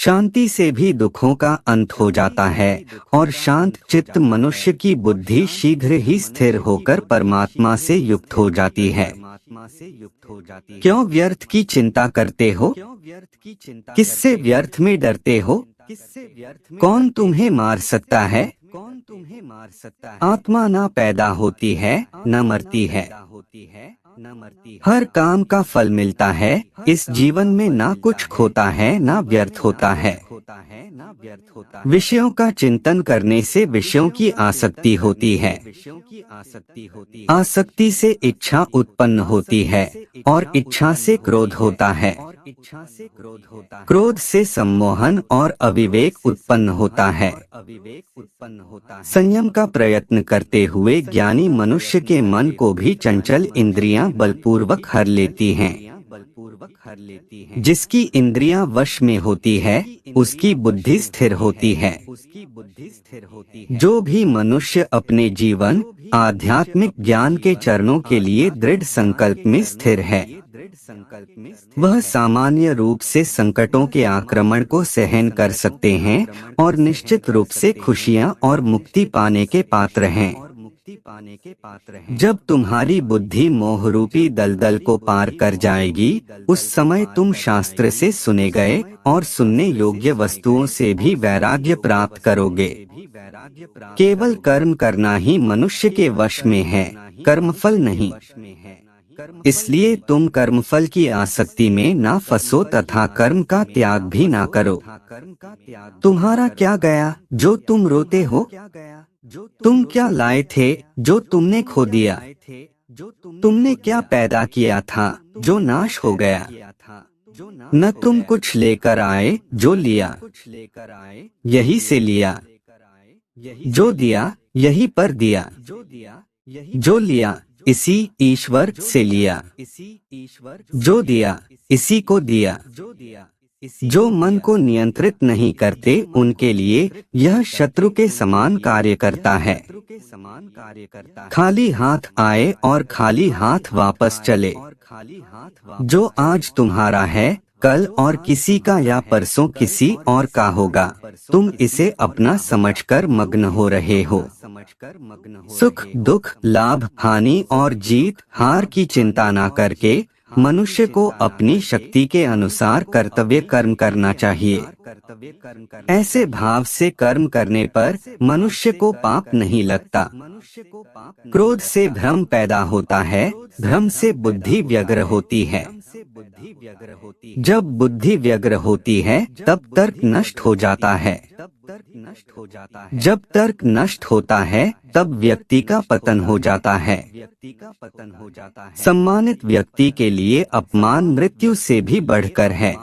शांति से भी दुखों का अंत हो जाता है और शांत चित्त मनुष्य की बुद्धि शीघ्र ही स्थिर होकर परमात्मा से युक्त हो जाती है। क्यों व्यर्थ की चिंता करते हो? किससे व्यर्थ में डरते हो? कौन तुम्हें मार सकता है? आत्मा न पैदा होती है न मरती है। हर काम का फल मिलता है। इस जीवन में ना कुछ खोता है ना व्यर्थ होता है। विषयों का चिंतन करने से विषयों की आसक्ति होती है। आसक्ति से इच्छा उत्पन्न होती है और इच्छा से क्रोध होता है। क्रोध से सम्मोहन और अविवेक उत्पन्न होता है। संयम का प्रयत्न करते हुए ज्ञानी मनुष्य के मन को भी चंचल इंद्रियां बलपूर्वक हर लेती हैं। जिसकी इंद्रियां वश में होती है उसकी बुद्धि स्थिर होती है। जो भी मनुष्य अपने जीवन आध्यात्मिक ज्ञान के चरणों के लिए दृढ़ संकल्प में स्थिर है, वह सामान्य रूप से संकटों के आक्रमण को सहन कर सकते हैं और निश्चित रूप से खुशियां और मुक्ति पाने के पात्र हैं। जब तुम्हारी बुद्धि मोह रूपी दलदल को पार कर जाएगी, उस समय तुम शास्त्र से सुने गए और सुनने योग्य वस्तुओं से भी वैराग्य प्राप्त करोगे। केवल कर्म करना ही मनुष्य के वश में है, कर्मफल नहीं। इसलिए तुम कर्मफल की आसक्ति में ना फंसो तथा कर्म का त्याग भी ना करो। तुम्हारा क्या गया जो तुम रोते हो? तुम क्या लाए थे जो तुमने खो दिया? तुमने क्या पैदा किया था जो नाश हो गया? न तुम कुछ लेकर आए जो लिया, यही से लिया। जो दिया यही पर दिया, जो लिया इसी ईश्वर से लिया। जो दिया इसी को दिया। जो मन को नियंत्रित नहीं करते उनके लिए यह शत्रु के समान कार्य करता है। खाली हाथ आए और खाली हाथ वापस चले। जो आज तुम्हारा है कल और किसी का या परसों किसी और का होगा। तुम इसे अपना समझकर मग्न हो रहे हो। सुख दुख लाभ हानि और जीत हार की चिंता न करके मनुष्य को अपनी शक्ति के अनुसार कर्तव्य कर्म करना चाहिए। ऐसे भाव से कर्म करने पर मनुष्य को पाप नहीं लगता। क्रोध से भ्रम पैदा होता है, भ्रम से बुद्धि व्यग्र होती है। जब बुद्धि व्यग्र होती है तब तर्क नष्ट हो जाता है। जब तर्क नष्ट होता है तब व्यक्ति का पतन हो जाता है। सम्मानित व्यक्ति के लिए अपमान मृत्यु से भी बढ़कर है।